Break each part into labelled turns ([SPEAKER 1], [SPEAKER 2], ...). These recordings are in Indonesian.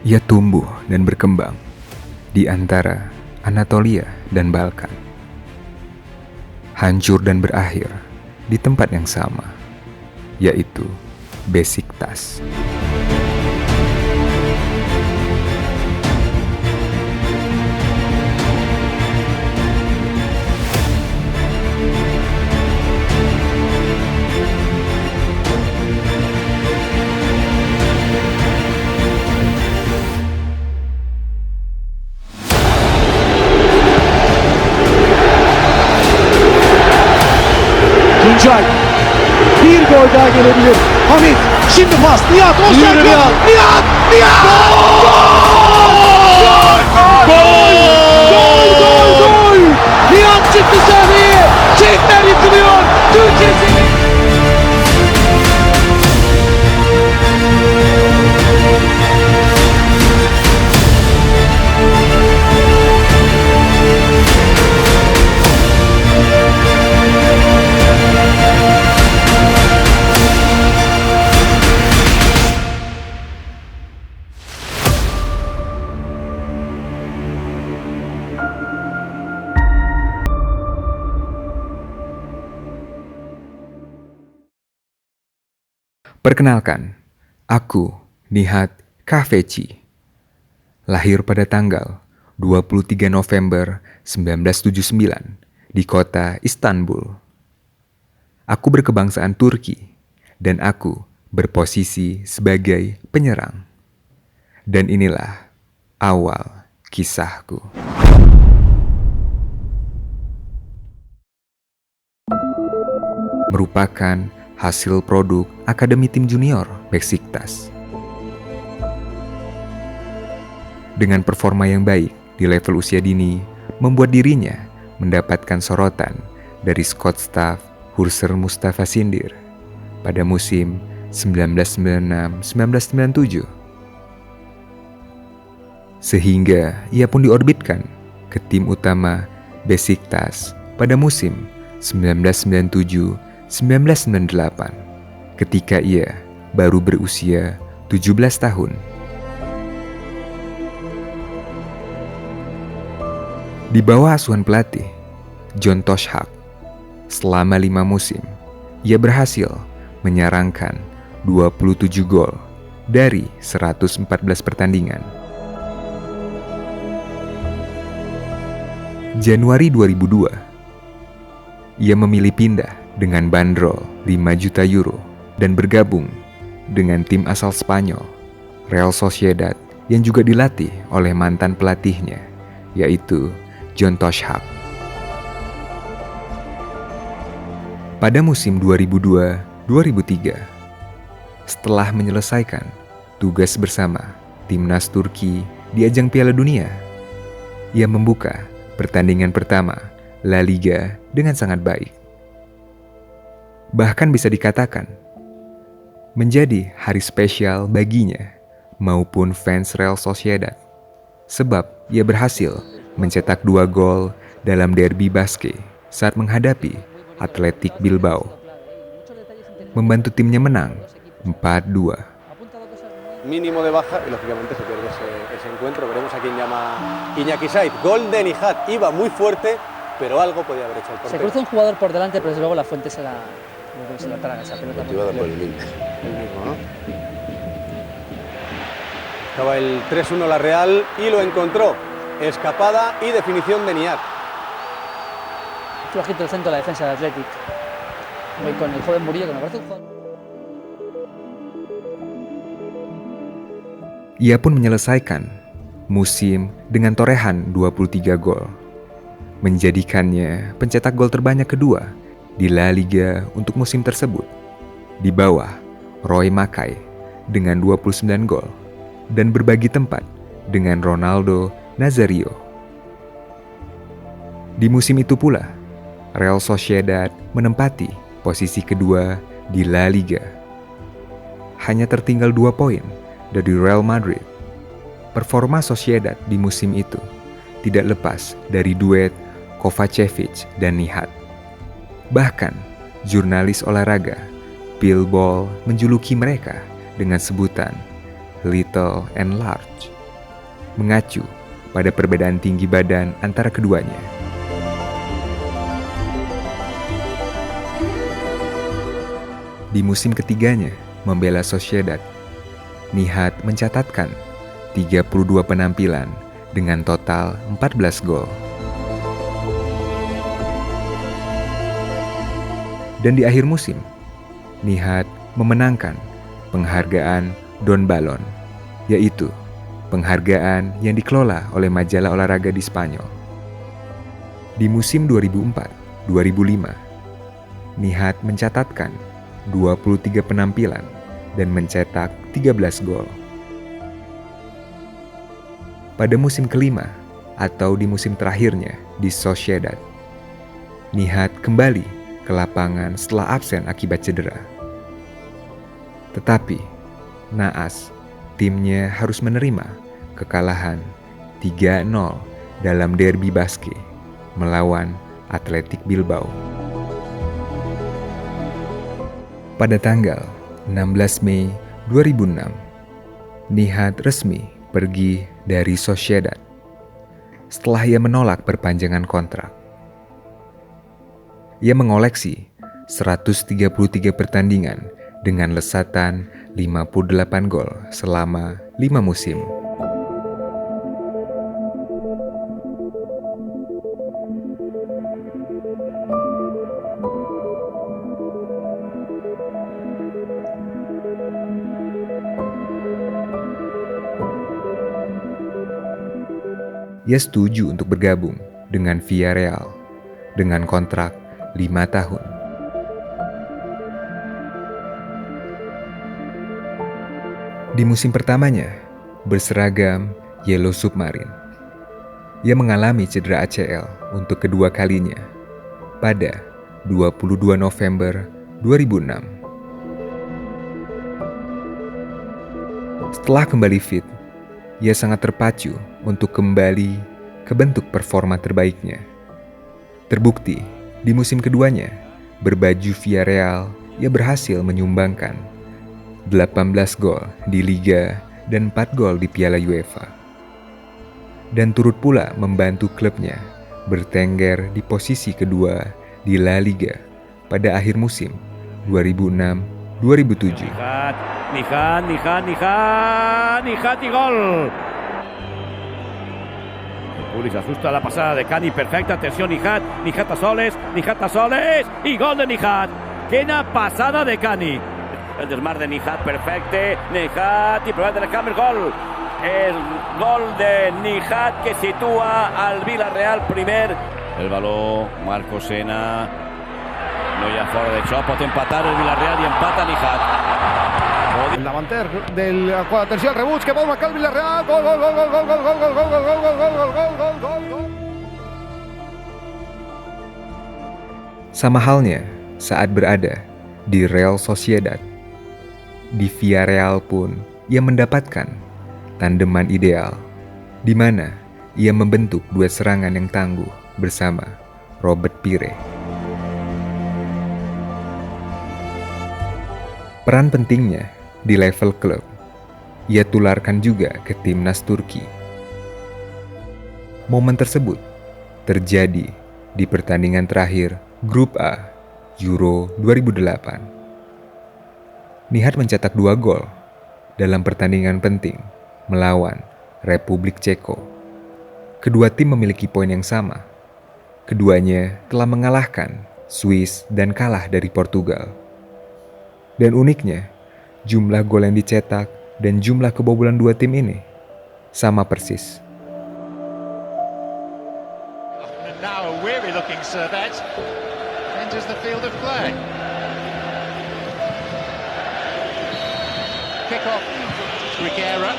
[SPEAKER 1] Ia tumbuh dan berkembang di antara Anatolia dan Balkan. Hancur dan berakhir di tempat yang sama, yaitu Besiktas.
[SPEAKER 2] Tuncay. Bir gol daha gelebilir. Hamit. Şimdi pas. Nihat. Offside yok. Nihat. Nihat. Gol! Gol! Gol! Gol! Gol! Nihat çıktı sahneye. Çekler yıkılıyor. Türkiye seni.
[SPEAKER 1] Perkenalkan, aku Nihat Kafeci. Lahir pada tanggal 23 November 1979 di kota Istanbul. Aku berkebangsaan Turki dan aku berposisi sebagai penyerang. Dan inilah awal kisahku. Merupakan hasil produk Akademi Tim Junior Besiktas. Dengan performa yang baik di level usia dini, membuat dirinya mendapatkan sorotan dari Scott Staff Hurser Mustafa Sindir pada musim 1996-1997. Sehingga ia pun diorbitkan ke tim utama Besiktas pada musim 1997-1998 ketika ia baru berusia 17 tahun. Di bawah asuhan pelatih John Toshak, selama 5 musim, ia berhasil menyarangkan 27 gol dari 114 pertandingan. Januari 2002, ia memilih pindah dengan bandrol 5 juta euro dan bergabung dengan tim asal Spanyol, Real Sociedad, yang juga dilatih oleh mantan pelatihnya, yaitu John Toshak. Pada musim 2002-2003, setelah menyelesaikan tugas bersama timnas Turki di ajang Piala Dunia, ia membuka pertandingan pertama La Liga dengan sangat baik. Bahkan bisa dikatakan menjadi hari spesial baginya maupun fans Real Sociedad, sebab ia berhasil mencetak 2 gol dalam derby Basque saat menghadapi Athletic Bilbao, membantu timnya menang 4-2.
[SPEAKER 3] Mínimo de baja y lógicamente se pierde ese encuentro. Veremos a quién llama Iñaki Saiz. Gol de Nihat, iba muy fuerte, pero algo podía haber hecho el portero.
[SPEAKER 4] Se cruza un jugador por delante, pero desde luego la Fuente se la traga esa pelota.
[SPEAKER 3] Motivada por el mismo, ¿no? Estaba el 3-1 la Real y lo encontró. Escapada y definición de Nihat.
[SPEAKER 4] Flojito el centro de la defensa del Athletic. Hoy con el joven Murillo, que me parece un jugador.
[SPEAKER 1] Ia pun menyelesaikan musim dengan torehan 23 gol, menjadikannya pencetak gol terbanyak kedua di La Liga untuk musim tersebut, di bawah Roy Mackay dengan 29 gol dan berbagi tempat dengan Ronaldo Nazario. Di musim itu pula, Real Sociedad menempati posisi kedua di La Liga. Hanya tertinggal 2 poin dari Real Madrid. Performa Sociedad di musim itu tidak lepas dari duet Kovacevic dan Nihat. Bahkan, jurnalis olahraga Bill Ball menjuluki mereka dengan sebutan Little and Large. mengacu pada perbedaan tinggi badan antara keduanya. Di musim ketiganya membela Sociedad, Nihat mencatatkan 32 penampilan dengan total 14 gol. Dan di akhir musim, Nihat memenangkan penghargaan Don Balon, yaitu penghargaan yang dikelola oleh majalah olahraga di Spanyol. Di musim 2004-2005, Nihat mencatatkan 23 penampilan dan mencetak 13 gol. Pada musim kelima atau di musim terakhirnya di Sociedad, Nihat kembali ke lapangan setelah absen akibat cedera. Tetapi, naas, timnya harus menerima kekalahan 3-0 dalam Derby Basque melawan Athletic Bilbao. Pada tanggal 16 Mei 2006, Nihat resmi pergi dari Sociedad setelah ia menolak perpanjangan kontrak. Ia mengoleksi 133 pertandingan dengan lesatan 58 gol selama 5 musim. Ia setuju untuk bergabung dengan Villarreal dengan kontrak 5 tahun. Di musim pertamanya, berseragam Yellow Submarine, ia mengalami cedera ACL untuk kedua kalinya pada 22 November 2006. Setelah kembali fit, ia sangat terpacu untuk kembali ke bentuk performa terbaiknya. Terbukti, di musim keduanya, berbaju Villarreal, ia berhasil menyumbangkan 18 gol di Liga dan 4 gol di Piala UEFA. Dan turut pula membantu klubnya bertengger di posisi kedua di La Liga pada akhir musim 2006-2007.
[SPEAKER 2] Nihat y gol. Pulis asusta la pasada de Cani, perfecta, atención Nihat a soles y gol de Nihat. Quina pasada de Cani. El desmar de Nihat, perfecte, Nihat y prueba de Camer, gol. El gol de Nihat que sitúa al Villarreal primer. El balón, Marco Sena. No hi ha fora de xoc, pot empatar el Villarreal i empata Nihat.
[SPEAKER 5] El davanter del atenció al rebuig que vol marcar el Villarreal. Gol, gol, gol, gol, gol, gol, gol, gol, gol, gol, gol, gol, gol, gol, gol, gol.
[SPEAKER 1] Sama halnya saat berada di Real Sociedad, di Villarreal pun ia mendapatkan tandeman ideal, di mana ia membentuk duet serangan yang tangguh bersama Robert Pire. Peran pentingnya di level klub ia tularkan juga ke timnas Turki. Momen tersebut terjadi di pertandingan terakhir Grup A Euro 2008. Nihat mencetak 2 gol dalam pertandingan penting melawan Republik Ceko. Kedua tim memiliki poin yang sama. Keduanya telah mengalahkan Swiss dan kalah dari Portugal. Dan uniknya, jumlah gol yang dicetak dan jumlah kebobolan dua tim ini sama persis.
[SPEAKER 6] Now a weary-looking Servet enters the field of play. Kick off, Reguera.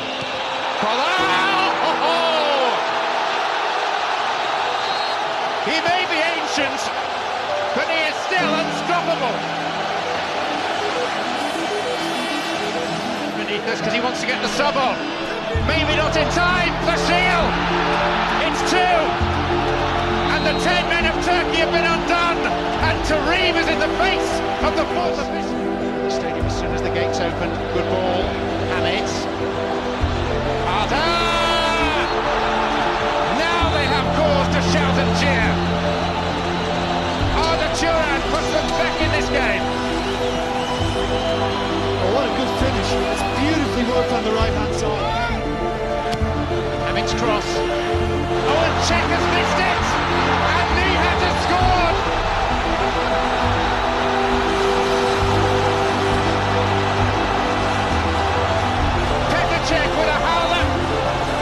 [SPEAKER 6] He may be ancient, but he is still unstoppable. Benitez, because he wants to get the sub on. Maybe not in time. Vasil. It's 2. And the 10 men of Turkey have been undone. And Tareem is in the face of the force of this. The stadium as soon as the gates open. Good ball. Hamid. Arda!
[SPEAKER 5] on the right-hand side.
[SPEAKER 6] Hamic's cross. Oh, and Cech has missed it! And Nihat has scored! Petr Cech with a howler,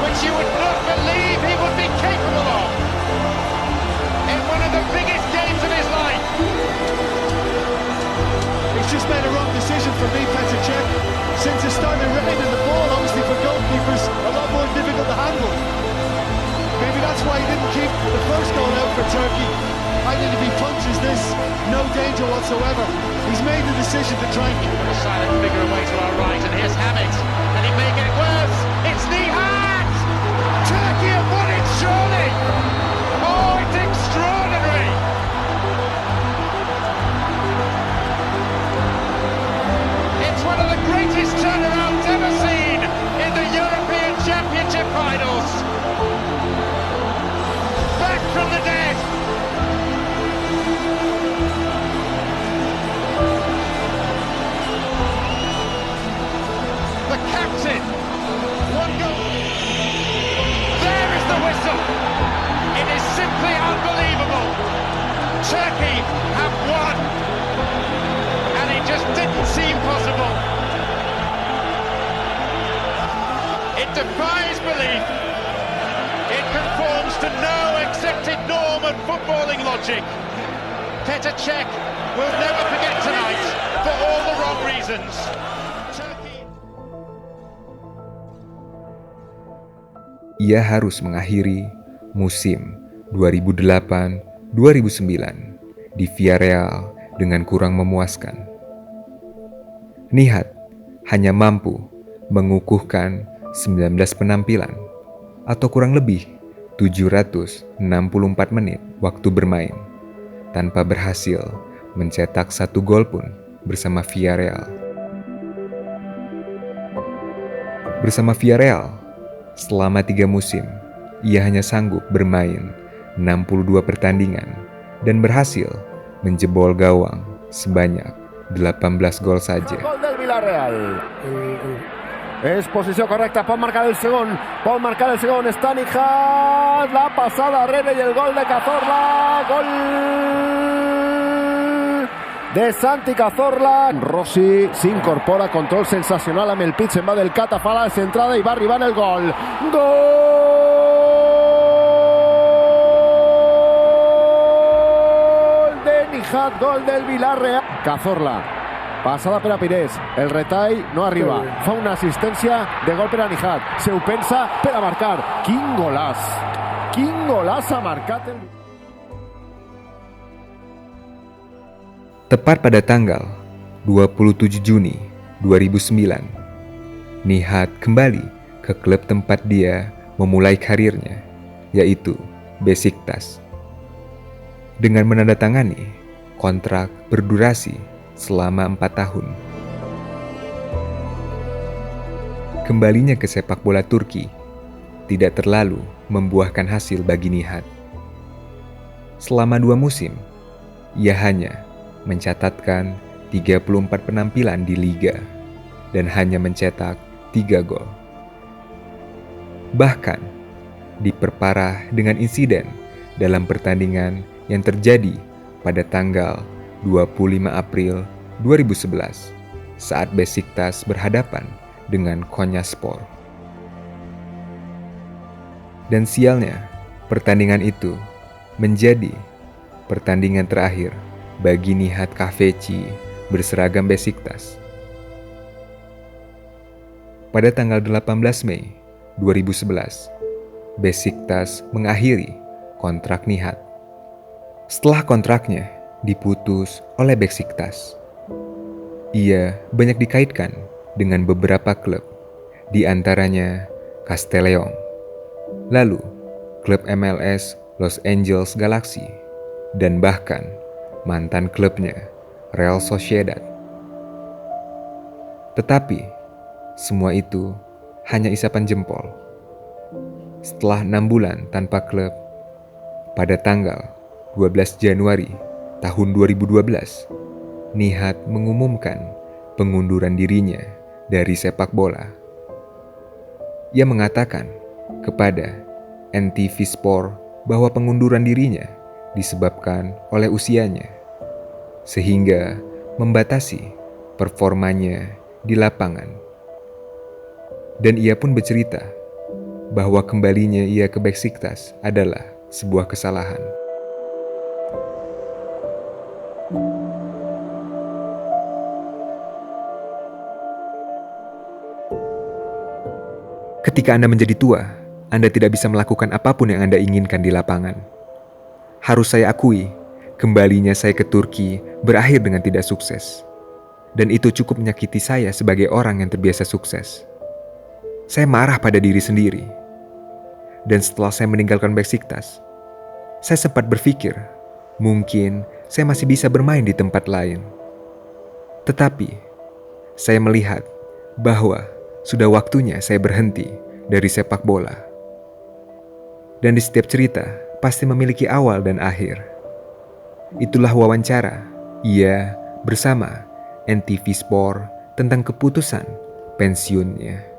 [SPEAKER 6] which you would not believe he would be capable of in one of the biggest games of his life.
[SPEAKER 5] He's just made a wrong decision for me, Petr Cech. Since it started raining, the ball, obviously for goalkeepers, a lot more difficult to handle. Maybe that's why he didn't keep the first goal out for Turkey. I think if he punches this, no danger whatsoever. He's made the decision to try and keep
[SPEAKER 6] A silent figure away to our right, and here's Hamid, and it may get worse. It's Nihat! Turkey have won it, surely! Oh, it's extraordinary! It's one of the greatest turnarounds ever seen in the European Championship finals. Back from the dead. The captain. One goal. There is the whistle. It is simply unbelievable. Turkey have won. And it just didn't seem possible. It defies belief. It conforms to no accepted norm of footballing logic. Petr Cech will never forget tonight for all the wrong reasons. Turkey...
[SPEAKER 1] Ia harus mengakhiri musim 2008-2009 di Villarreal dengan kurang memuaskan. Nihat hanya mampu mengukuhkan 19 penampilan atau kurang lebih 764 menit waktu bermain tanpa berhasil mencetak 1 gol pun bersama Villarreal. Bersama Villarreal, selama 3 musim, ia hanya sanggup bermain 62 pertandingan dan berhasil menjebol gawang sebanyak 18 gol saja.
[SPEAKER 2] Gol del Villarreal. Es posición correcta, pot marcar el segundo, está Nihat, la pasada Rebe y el gol de Cazorla, gol de Santi Cazorla. Rossi se incorpora, control sensacional amb el pitch, en va del Catafala, es entrada y va a arribar el gol. Gol de Nihat, gol del Villarreal. Cazorla. Passada per a Pires, el retall no arriba, fa una assistència de gol per a Nihat, se ho pensa per a marcar. Quin golaç ha marcat el...
[SPEAKER 1] Tepat pada tanggal 27 Juni 2009, Nihat kembali ke klub tempat dia memulai karirnya, yaitu Besiktas. Dengan menandatangani kontrak berdurasi selama 4 tahun. Kembalinya ke sepak bola Turki tidak terlalu membuahkan hasil bagi Nihat. Selama 2 musim, ia hanya mencatatkan 34 penampilan di liga dan hanya mencetak 3 gol. Bahkan diperparah dengan insiden dalam pertandingan yang terjadi pada tanggal 25 April 2011 saat Besiktas berhadapan dengan Konyaspor. Dan sialnya, pertandingan itu menjadi pertandingan terakhir bagi Nihat Kahveci berseragam Besiktas. Pada tanggal 18 Mei 2011, Besiktas mengakhiri kontrak Nihat. Setelah kontraknya diputus oleh Besiktas, ia banyak dikaitkan dengan beberapa klub, di antaranya Castellón, lalu klub MLS Los Angeles Galaxy, dan bahkan mantan klubnya Real Sociedad. Tetapi semua itu hanya isapan jempol. Setelah 6 bulan tanpa klub, pada tanggal 12 Januari tahun 2012, Nihat mengumumkan pengunduran dirinya dari sepak bola. Ia mengatakan kepada NTV Sport bahwa pengunduran dirinya disebabkan oleh usianya, sehingga membatasi performanya di lapangan. Dan ia pun bercerita bahwa kembalinya ia ke Beşiktaş adalah sebuah kesalahan. Ketika Anda menjadi tua, Anda tidak bisa melakukan apapun yang Anda inginkan di lapangan. Harus saya akui, kembalinya saya ke Turki berakhir dengan tidak sukses. Dan itu cukup menyakiti saya sebagai orang yang terbiasa sukses. Saya marah pada diri sendiri. Dan setelah saya meninggalkan Beşiktaş, saya sempat berpikir, mungkin saya masih bisa bermain di tempat lain. Tetapi, saya melihat bahwa sudah waktunya saya berhenti dari sepak bola. Dan di setiap cerita, pasti memiliki awal dan akhir. Itulah wawancara ia bersama NTV Sport tentang keputusan pensiunnya.